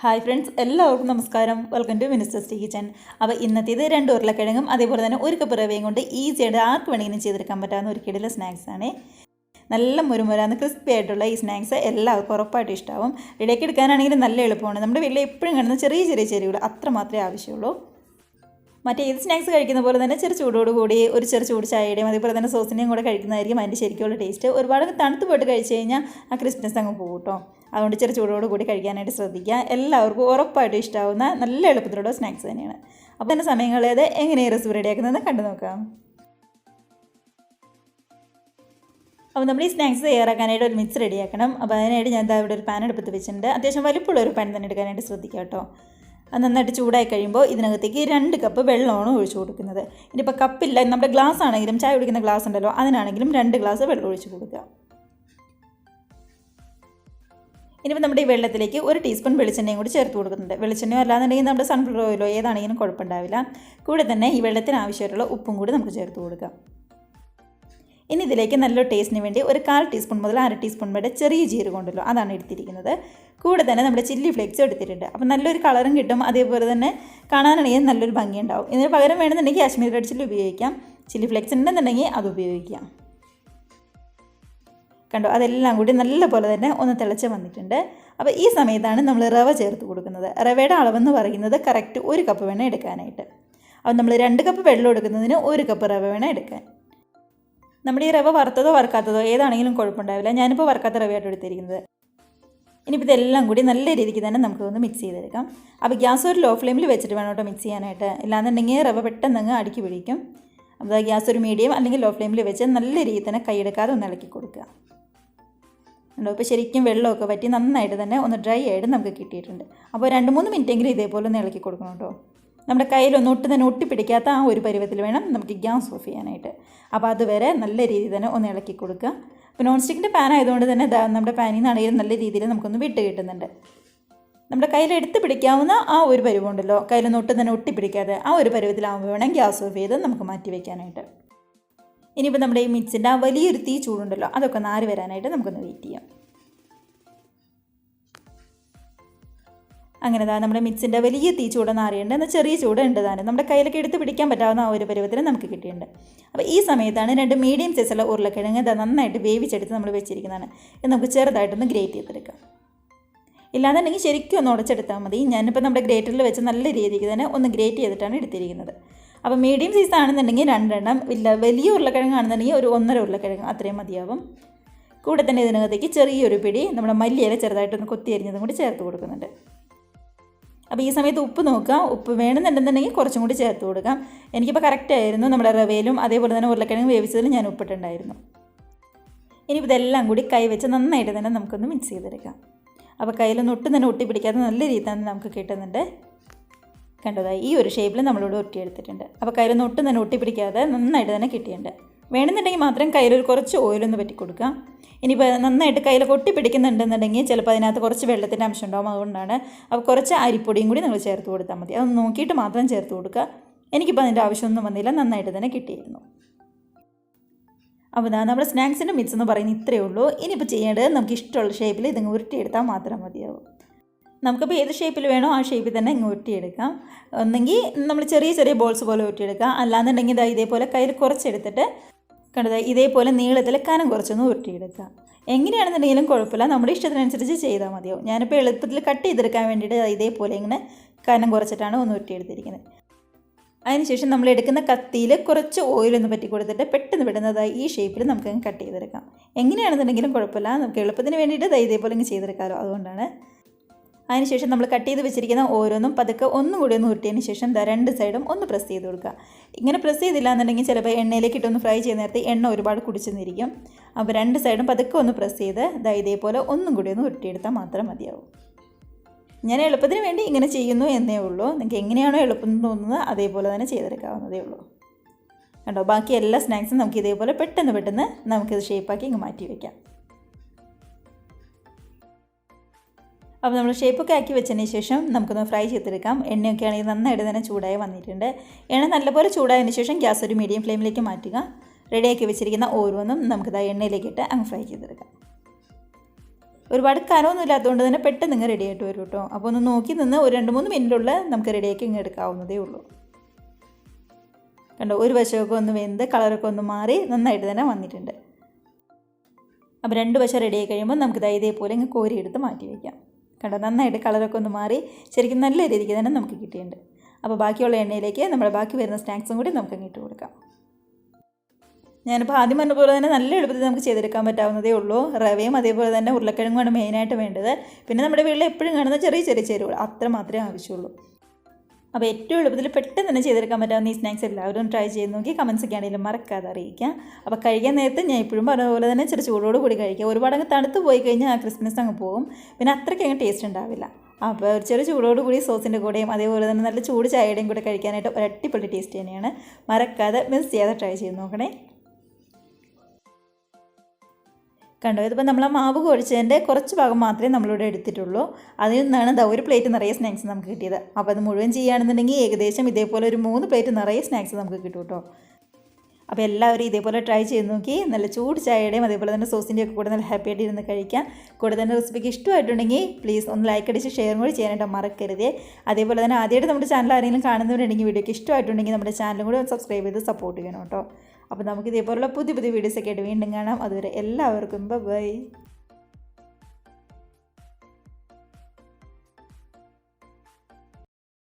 Hi friends, എല്ലാവർക്കും നമസ്കാരം. Welcome to minister kitchen. അപ്പോൾ ഇന്നത്തേത് 2 ഉരുളക്കിഴങ്ങും അതേപോലെ തന്നെ 1 കപ്പ് റവയും കൊണ്ട് ഈസിയായിട്ട് ആർക്ക് വേണമെങ്കിലും ചെയ്തെടുക്കാൻ പറ്റാവുന്ന ഒരു കിടില സ്നാക്സാണ്. നല്ല മുരുമുരാന്ന് ക്രിസ്പി ആയിട്ടുള്ള ഈ സ്നാക്സ് എല്ലാവർക്കും ഉറപ്പായിട്ട് ഇഷ്ടമാവും. റെഡിയാക്കി എടുക്കാനാണെങ്കിലും നല്ല എളുപ്പമാണ്. നമ്മുടെ വീട്ടിൽ എപ്പോഴും കാണുന്ന ചെറിയ ചെറിയ ചേരുവകൾ അത്ര മാത്രമേ ആവശ്യമുള്ളൂ. മറ്റേ ഏത് സ്നാക്സ് കഴിക്കുന്ന പോലെ തന്നെ ചെറു ചൂടോടുകൂടി ഒരു ചെറു ചൂട് ചായയുടെയും അതേപോലെ തന്നെ സോസിൻ്റെയും കൂടെ കഴിക്കുന്നതായിരിക്കും അതിൻ്റെ ശരിക്കുള്ള ടേസ്റ്റ്. ഒരുപാട് തണുത്ത് പോയിട്ട് കഴിച്ച് കഴിഞ്ഞാൽ ആ ക്രിസ്പിനെസ് അങ്ങ് പോകും കേട്ടോ. അതുകൊണ്ട് ചെറു ചൂടോട് കൂടി കഴിക്കാനായിട്ട് ശ്രദ്ധിക്കുക. എല്ലാവർക്കും ഉറപ്പായിട്ടും ഇഷ്ടമാവുന്ന നല്ല എളുപ്പത്തിലുള്ള സ്നാക്സ് തന്നെയാണ്. അപ്പോൾ തന്നെ സമയങ്ങളേത് എങ്ങനെയാണ് റെസിപ്പി റെഡിയാക്കുന്നതെന്ന് കണ്ടു നോക്കാം. അപ്പോൾ നമ്മൾ ഈ സ്നാക്സ് തയ്യാറാക്കാനായിട്ട് ഒരു മിക്സ് റെഡിയാക്കണം. അപ്പോൾ അതിനായിട്ട് ഞാൻ ഇവിടെ ഒരു പാൻ എടുപ്പത്ത് വെച്ചിട്ടുണ്ട്. അത്യാവശ്യം വലിപ്പമുള്ള ഒരു പാൻ തന്നെ എടുക്കാനായിട്ട് ശ്രദ്ധിക്കുക കേട്ടോ. അത് നന്നായിട്ട് ചൂടായി കഴിയുമ്പോൾ ഇതിനകത്തേക്ക് 2 കപ്പ് വെള്ളമാണ് ഒഴിച്ചു കൊടുക്കുന്നത്. ഇനിയിപ്പോൾ കപ്പില്ല, നമ്മുടെ ഗ്ലാസ് ആണെങ്കിലും ചായ കുടിക്കുന്ന ഗ്ലാസ് ഉണ്ടല്ലോ അതിനാണെങ്കിലും 2 ഗ്ലാസ് വെള്ളം ഒഴിച്ച് കൊടുക്കുക. ഇനിയിപ്പോൾ നമ്മുടെ ഈ വെള്ളത്തിലേക്ക് 1 ടീസ്പൂൺ വെളിച്ചെണ്ണയും കൂടി ചേർത്ത് കൊടുക്കുന്നുണ്ട്. വെളിച്ചെണ്ണയോ അല്ലാന്നുണ്ടെങ്കിൽ നമ്മുടെ സൺഫ്ലവർ ഓയിലോ ഏതാണെങ്കിലും കുഴപ്പമുണ്ടാവില്ല. കൂടെ തന്നെ ഈ വെള്ളത്തിന് ആവശ്യമായിട്ടുള്ള ഉപ്പും കൂടി നമുക്ക് ചേർത്ത് കൊടുക്കാം. ഇനി ഇതിലേക്ക് നല്ലൊരു ടേസ്റ്റിന് വേണ്ടി 1/4 ടീസ്പൂൺ മുതൽ 1/2 ടീസ്പൂൺ വരെ ചെറിയ ജീരകം ഉണ്ടല്ലോ അതാണ് എടുത്തിരിക്കുന്നത്. കൂടെ തന്നെ നമ്മുടെ ചില്ലി ഫ്ലേക്സ് എടുത്തിട്ടുണ്ട്. അപ്പോൾ നല്ലൊരു കളറും കിട്ടും, അതേപോലെ തന്നെ കാണാനാണെങ്കിൽ നല്ലൊരു ഭംഗിയുണ്ടാവും. ഇതിന് പകരം വേണമെന്നുണ്ടെങ്കിൽ കാശ്മീർ റെഡ് ചില്ലി ഉപയോഗിക്കാം. ചില്ലി ഫ്ലേക്സ് ഉണ്ടെന്നുണ്ടെങ്കിൽ അത് ഉപയോഗിക്കാം. കണ്ടോ, അതെല്ലാം കൂടി നല്ലപോലെ തന്നെ ഒന്ന് തിളച്ച് വന്നിട്ടുണ്ട്. അപ്പോൾ ഈ സമയത്താണ് നമ്മൾ റവ ചേർത്ത് കൊടുക്കുന്നത്. റവയുടെ അളവെന്ന് പറയുന്നത് കറക്റ്റ് 1 കപ്പ് വേണം എടുക്കാനായിട്ട്. അപ്പോൾ നമ്മൾ 2 കപ്പ് വെള്ളം എടുക്കുന്നതിന് 1 കപ്പ് റവ വേണം എടുക്കാൻ. നമ്മുടെ ഈ റവ വറുത്തതോ വറുക്കാത്തതോ ഏതാണെങ്കിലും കുഴപ്പമുണ്ടാവില്ല. ഞാനിപ്പോൾ വറുക്കാത്ത റവയായിട്ട് എടുത്തിരിക്കുന്നത്. ഇനിയിപ്പോൾ ഇതെല്ലാം കൂടി നല്ല രീതിക്ക് തന്നെ നമുക്കൊന്ന് മിക്സ് ചെയ്തെടുക്കാം. അപ്പോൾ ഗ്യാസ് ഒരു ലോ ഫ്ലെയിമിൽ വെച്ചിട്ട് വേണം കേട്ടോ മിക്സ് ചെയ്യാനായിട്ട്. ഇല്ലാന്നുണ്ടെങ്കിൽ റവ പെട്ടെന്ന് അങ്ങ് അടുക്കി പിടിക്കും. അപ്പോൾ ഗ്യാസ് ഒരു മീഡിയം അല്ലെങ്കിൽ ലോ ഫ്ലെയിമിൽ വെച്ച് നല്ല രീതിയിൽ തന്നെ കൈയെടുക്കാതെ ഒന്ന് ഇളക്കി കൊടുക്കുക. ഉണ്ടോ, ഇപ്പോൾ ശരിക്കും വെള്ളമൊക്കെ വറ്റി നന്നായിട്ട് തന്നെ ഒന്ന് ഡ്രൈ ആയിട്ട് നമുക്ക് കിട്ടിയിട്ടുണ്ട്. അപ്പോൾ 2-3 മിനിറ്റെങ്കിലും ഇതേപോലെ ഒന്ന് ഇളക്കി കൊടുക്കണം കേട്ടോ. നമ്മുടെ കയ്യിലൊന്നും ഒട്ടും തന്നെ ഒട്ടിപ്പിടിക്കാത്ത ആ ഒരു പരുവത്തിൽ വേണം നമുക്ക് ഗ്യാസ് ഓഫ് ചെയ്യാനായിട്ട്. അപ്പോൾ അതുവരെ നല്ല രീതിയിൽ തന്നെ ഒന്ന് ഇളക്കി കൊടുക്കുക. അപ്പോൾ നോൺ സ്റ്റിക്കിൻ്റെ പാൻ ആയതുകൊണ്ട് തന്നെ നമ്മുടെ പാനിൽ നിന്നാണെങ്കിലും നല്ല രീതിയിൽ നമുക്കൊന്ന് വിട്ട് കിട്ടുന്നുണ്ട്. നമ്മുടെ കയ്യിൽ എടുത്ത് പിടിക്കാവുന്ന ആ ഒരു പരുവുണ്ടല്ലോ, കയ്യിലൊന്നും ഒട്ടും തന്നെ ഒട്ടിപ്പിടിക്കാതെ ആ ഒരു പരുവത്തിലാകുമ്പോൾ വേണം ഗ്യാസ് ഓഫ് ചെയ്ത് നമുക്ക് മാറ്റി വയ്ക്കാനായിട്ട്. ഇനിയിപ്പോൾ നമ്മുടെ ഈ മിക്സിൻ്റെ ആ വലിയൊരു തീ ചൂടുണ്ടല്ലോ അതൊക്കെ ഒന്ന് ആറി വരാനായിട്ട് നമുക്കൊന്ന് വെയിറ്റ് ചെയ്യാം. അങ്ങനെ നമ്മുടെ മിക്സിൻ്റെ വലിയ തീ ചൂടൊന്നും അറിയേണ്ട, എന്നാൽ ചെറിയ ചൂട് ഉണ്ട് താനും നമ്മുടെ കയ്യിലൊക്കെ എടുത്ത് പിടിക്കാൻ പറ്റാവുന്ന ആ ഒരു പരുവത്തിന് നമുക്ക് കിട്ടിയിട്ടുണ്ട്. അപ്പോൾ ഈ സമയത്താണ് 2 മീഡിയം സൈസുള്ള ഉരുളക്കിഴങ്ങ് നന്നായിട്ട് വേവിച്ചെടുത്ത് നമ്മൾ വെച്ചിരിക്കുന്നതാണ്. ഇത് നമുക്ക് ചെറുതായിട്ടൊന്ന് ഗ്രേറ്റ് ചെയ്തെടുക്കാം. ഇല്ലാന്നുണ്ടെങ്കിൽ ശരിക്കും ഒന്ന് ഉടച്ചെടുത്താൽ മതി. ഞാനിപ്പോൾ നമ്മുടെ ഗ്രേറ്ററിൽ വെച്ച് നല്ല രീതിക്ക് തന്നെ ഒന്ന് ഗ്രേറ്റ് ചെയ്തിട്ടാണ് എടുത്തിരിക്കുന്നത്. അപ്പോൾ മീഡിയം സൈസ് ആണെന്നുണ്ടെങ്കിൽ 2 എണ്ണം, ഇല്ല വലിയ ഉരുളക്കിഴങ്ങാണെന്നുണ്ടെങ്കിൽ ഒരു 1.5 ഉരുളക്കിഴങ്ങ് അത്രയും മതിയാവും. കൂടെ തന്നെ ഇതിനകത്തേക്ക് ചെറിയൊരു പിടി നമ്മുടെ മല്ലിയില ചെറുതായിട്ടൊന്ന് കൊത്തി അരിഞ്ഞതും കൂടി ചേർത്ത് കൊടുക്കുന്നുണ്ട്. അപ്പോൾ ഈ സമയത്ത് ഉപ്പ് നോക്കുക. ഉപ്പ് വേണമെന്നുണ്ടെന്നുണ്ടെങ്കിൽ കുറച്ചും കൂടി ചേർത്ത് കൊടുക്കാം. എനിക്കിപ്പോൾ കറക്റ്റായിരുന്നു. നമ്മുടെ റവയിലും അതേപോലെ തന്നെ ഉരുളക്കിഴങ്ങ് വേവിച്ചതിലും ഞാൻ ഉപ്പിട്ടുണ്ടായിരുന്നു. ഇനിയിപ്പോൾ ഇതെല്ലാം കൂടി കൈ വെച്ച് നന്നായിട്ട് തന്നെ നമുക്കൊന്ന് മിക്സ് ചെയ്തെടുക്കാം. അപ്പോൾ കയ്യിലൊന്നും ഒട്ടും തന്നെ ഒട്ടി പിടിക്കാതെ നല്ല രീതിയിൽ തന്നെ നമുക്ക് കിട്ടുന്നുണ്ട്. കണ്ടതായി ഈ ഒരു ഷേപ്പിൽ നമ്മളിവിടെ ഒട്ടിയെടുത്തിട്ടുണ്ട്. അപ്പോൾ കയ്യിലൊന്നും ഒട്ടും തന്നെ ഒട്ടി പിടിക്കാതെ നന്നായിട്ട് തന്നെ കിട്ടിയിട്ടുണ്ട്. വേണമെന്നുണ്ടെങ്കിൽ മാത്രം കയ്യിലൊരു കുറച്ച് ഓയിലൊന്ന് പറ്റി കൊടുക്കാം. ഇനിയിപ്പോൾ നന്നായിട്ട് കയ്യിലൊക്കെ ഒട്ടി പിടിക്കുന്നുണ്ടെന്നുണ്ടെങ്കിൽ ചിലപ്പോൾ അതിനകത്ത് കുറച്ച് വെള്ളത്തിൻ്റെ അംശം ഉണ്ടാകും. അതുകൊണ്ടാണ്. അപ്പോൾ കുറച്ച് അരിപ്പൊടിയും കൂടി നിങ്ങൾ ചേർത്ത് കൊടുത്താൽ മതി. അതൊന്ന് നോക്കിയിട്ട് മാത്രം ചേർത്ത് കൊടുക്കുക. എനിക്കിപ്പോൾ അതിൻ്റെ ആവശ്യമൊന്നും വന്നില്ല, നന്നായിട്ട് തന്നെ കിട്ടിയിരുന്നു. അപ്പോൾ നമ്മുടെ സ്നാക്സിൻ്റെ മിക്സ് എന്ന് പറയുന്നത് ഇത്രയേ ഉള്ളൂ. ഇനിയിപ്പോൾ ചെയ്യേണ്ടത് നമുക്ക് ഇഷ്ടമുള്ള ഷേപ്പിൽ ഇതിങ്ങ് ഉരുട്ടിയെടുത്താൽ മാത്രം മതിയാവും. നമുക്കിപ്പോൾ ഏത് ഷേപ്പിൽ വേണോ ആ ഷേപ്പിൽ തന്നെ ഇങ്ങ് ഉരുട്ടിയെടുക്കാം. ഒന്നെങ്കിൽ നമ്മൾ ചെറിയ ചെറിയ ബോൾസ് പോലെ ഉരുട്ടിയെടുക്കാം. അല്ലാന്നുണ്ടെങ്കിൽ ഇതേപോലെ കയ്യിൽ കുറച്ചെടുത്തിട്ട് കണ്ടത് ഇതേപോലെ നീളത്തിൽ കനം കുറച്ചൊന്ന് ഉരുട്ടിയെടുക്കുക. എങ്ങനെയാണെന്നുണ്ടെങ്കിലും കുഴപ്പമില്ല, നമ്മുടെ ഇഷ്ടത്തിനനുസരിച്ച് ചെയ്താൽ മതിയാവും. ഞാനിപ്പോൾ എളുപ്പത്തിൽ കട്ട് ചെയ്തെടുക്കാൻ വേണ്ടിയിട്ട് ഇതേപോലെ ഇങ്ങനെ കനം കുറച്ചിട്ടാണ് ഒന്ന് ഉരുട്ടിയെടുത്തിരിക്കുന്നത്. അതിനുശേഷം നമ്മൾ എടുക്കുന്ന കത്തിയിൽ കുറച്ച് ഓയിലൊന്ന് പറ്റി കൊടുത്തിട്ട് പെട്ടെന്ന് ഈ ഷേപ്പിൽ നമുക്ക് കട്ട് ചെയ്തെടുക്കാം. എങ്ങനെയാണെന്നുണ്ടെങ്കിലും കുഴപ്പമില്ല, നമുക്ക് എളുപ്പത്തിന് വേണ്ടിയിട്ട് ഇതേപോലെ ഇങ്ങ് ചെയ്തെടുക്കാമല്ലോ, അതുകൊണ്ടാണ്. അതിനുശേഷം നമ്മൾ കട്ട് ചെയ്ത് വെച്ചിരിക്കുന്ന ഓരോന്നും പതുക്കെ ഒന്നും കൂടി ഒന്ന് ഉരുട്ടിയതിന് ശേഷം 2 സൈഡും ഒന്ന് പ്രസ് ചെയ്ത് കൊടുക്കുക. ഇങ്ങനെ പ്രസ് ചെയ്തില്ല എന്നുണ്ടെങ്കിൽ ചിലപ്പോൾ എണ്ണയിലേക്ക് ഇട്ടൊന്ന് ഫ്രൈ ചെയ്യുന്ന നേരത്തെ എണ്ണ ഒരുപാട് കുടിച്ചെന്നിരിക്കും. അപ്പോൾ 2 സൈഡും പതുക്കെ ഒന്ന് പ്രസ് ചെയ്ത് ഇതേപോലെ ഒന്നും കൂടി ഒന്ന് ഉരുട്ടിയെടുത്താൽ മാത്രം മതിയാവും. ഞാൻ എളുപ്പത്തിന് വേണ്ടി ഇങ്ങനെ ചെയ്യുന്നു എന്നേ ഉള്ളൂ. നിങ്ങൾക്ക് എങ്ങനെയാണോ എളുപ്പം തോന്നുന്നത് അതേപോലെ തന്നെ ചെയ്തെടുക്കാവുന്നതേ ഉള്ളൂ. കണ്ടോ, ബാക്കി എല്ലാ സ്നാക്സും നമുക്ക് ഇതേപോലെ പെട്ടെന്ന് നമുക്കിത് ഷേപ്പാക്കി ഇങ്ങ് മാറ്റി വയ്ക്കാം. അപ്പോൾ നമ്മൾ ഷേപ്പൊക്കെ ആക്കി വെച്ചതിന് ശേഷം നമുക്കൊന്ന് ഫ്രൈ ചെയ്തെടുക്കാം. എണ്ണയൊക്കെ ആണെങ്കിൽ നന്നായിട്ട് തന്നെ ചൂടായി വന്നിട്ടുണ്ട്. എണ്ണ നല്ലപോലെ ചൂടായതിന് ശേഷം ഗ്യാസ് ഒരു മീഡിയം ഫ്ലെയിമിലേക്ക് മാറ്റുക. റെഡിയാക്കി വെച്ചിരിക്കുന്ന ഓരോന്നും നമുക്ക് എണ്ണയിലേക്കിട്ട് അങ്ങ് ഫ്രൈ ചെയ്തെടുക്കാം. ഒരുപാട് കനമൊന്നും ഇല്ലാത്തതുകൊണ്ട് തന്നെ പെട്ടെന്ന് നിങ്ങൾ റെഡി ആയിട്ട് വരും കേട്ടോ. അപ്പോൾ ഒന്ന് നോക്കി നിന്ന് ഒരു 2-3 മിനിറ്റുള്ള നമുക്ക് റെഡിയാക്കി ഇങ്ങ് എടുക്കാവുന്നതേ ഉള്ളൂ. കണ്ടോ, ഒരു വശമൊക്കെ ഒന്ന് വെന്ത് കളറൊക്കെ ഒന്ന് മാറി നന്നായിട്ട് തന്നെ വന്നിട്ടുണ്ട്. അപ്പോൾ 2 വശം റെഡിയായി കഴിയുമ്പോൾ നമുക്ക് ഇതേപോലെ ഇങ്ങ് കോരിയെടുത്ത് മാറ്റി വയ്ക്കാം. കണ്ടോ, നന്നായിട്ട് കളറൊക്കെ ഒന്ന് മാറി ശരിക്കും നല്ല രീതിക്ക് തന്നെ നമുക്ക് കിട്ടിയിട്ടുണ്ട്. അപ്പോൾ ബാക്കിയുള്ള എണ്ണയിലേക്ക് നമ്മുടെ ബാക്കി വരുന്ന സ്നാക്സും കൂടി നമുക്ക് ഇട്ട് കൊടുക്കാം. ഞാനിപ്പോൾ ആദ്യം പറഞ്ഞ പോലെ തന്നെ നല്ല എളുപ്പത്തിൽ നമുക്ക് ചെയ്തെടുക്കാൻ പറ്റാവുന്നതേ ഉള്ളൂ. റവയും അതേപോലെ തന്നെ ഉരുളക്കിഴങ്ങുമാണ് മെയിനായിട്ട് വേണ്ടത്. പിന്നെ നമ്മുടെ വീട്ടിൽ എപ്പോഴും കാണുന്ന ചെറിയ ചെറിയ ചേരുവകൾ അത്ര മാത്രമേ ആവശ്യമുള്ളൂ. അപ്പോൾ ഏറ്റവും എളുപ്പത്തിൽ പെട്ടെന്ന് തന്നെ ചെയ്തെടുക്കാൻ പറ്റാവുന്ന ഈ സ്നാക്സ് എല്ലാവരും ട്രൈ ചെയ്ത് നോക്കി കമൻസൊക്കെ ആണെങ്കിലും മറക്കാതെ അറിയിക്കാം. അപ്പോൾ കഴിക്കാൻ നേരത്തെ ഞാൻ ഇപ്പോഴും പറഞ്ഞ പോലെ തന്നെ ചെറിയ ചൂടോട് കൂടി കഴിക്കുക. ഒരുപാട് അങ്ങ് തണുത്ത് പോയി കഴിഞ്ഞാൽ ആ ക്രിസ്മസ് അങ്ങ് പോകും, പിന്നെ അത്രയ്ക്ക് അങ്ങ് ടേസ്റ്റ് ഉണ്ടാവില്ല. അപ്പോൾ ഒരു ചെറിയ ചൂടോട് കൂടി സോസിൻ്റെ കൂടെയും അതേപോലെ തന്നെ നല്ല ചൂട് ചായയുടെയും കൂടെ കഴിക്കാനായിട്ട് ഒരു അടിപൊളി ടേസ്റ്റ് തന്നെയാണ്. മറക്കാതെ മിസ് ചെയ്യാതെ ട്രൈ ചെയ്ത് നോക്കണേ. കണ്ടോ, ഇതിപ്പോൾ നമ്മൾ ആ മാവ് കുഴച്ചതിൻ്റെ കുറച്ച് ഭാഗം മാത്രമേ നമ്മളിവിടെ എടുത്തിട്ടുള്ളൂ. അതിൽ നിന്നാണ് ഒരു പ്ലേറ്റ് നിറയെ സ്നാക്സ് നമുക്ക് കിട്ടിയത്. അപ്പോൾ അത് മുഴുവൻ ചെയ്യുകയാണെന്നുണ്ടെങ്കിൽ ഏകദേശം ഇതേപോലെ ഒരു 3 പ്ലേറ്റ് നിറയെ സ്നാക്സ് നമുക്ക് കിട്ടും കേട്ടോ. അപ്പോൾ എല്ലാവരും ഇതേപോലെ ട്രൈ ചെയ്ത് നോക്കി നല്ല ചൂട് ചായയുടെയും അതേപോലെ തന്നെ സോസിൻ്റെയും ഒക്കെ കൂടെ നല്ല ഹാപ്പി ആയിട്ട് ഇരുന്ന് കഴിക്കാം. കൂടെ തന്നെ റെസിപ്പിക്ക് ഇഷ്ടമായിട്ടുണ്ടെങ്കിൽ പ്ലീസ് ഒന്ന് ലൈക്ക് അടിച്ച് ഷെയർ കൂടി ചെയ്യാനായിട്ട് മറക്കരുതേ. അതേപോലെ തന്നെ ആദ്യമായിട്ട് നമ്മുടെ ചാനൽ ആരെങ്കിലും കാണുന്നവരുണ്ടെങ്കിൽ വീഡിയോക്ക് ഇഷ്ടമായിട്ടുണ്ടെങ്കിൽ നമ്മുടെ ചാനലും കൂടി സബ്സ്ക്രൈബ് ചെയ്ത് സപ്പോർട്ട് ചെയ്യണം കേട്ടോ. അപ്പോൾ നമുക്ക് ഇതേപോലുള്ള പുതിയ വീഡിയോസൊക്കെ ആയിട്ട് വീണ്ടും കാണാം. അതുവരെ എല്ലാവർക്കും ബൈ.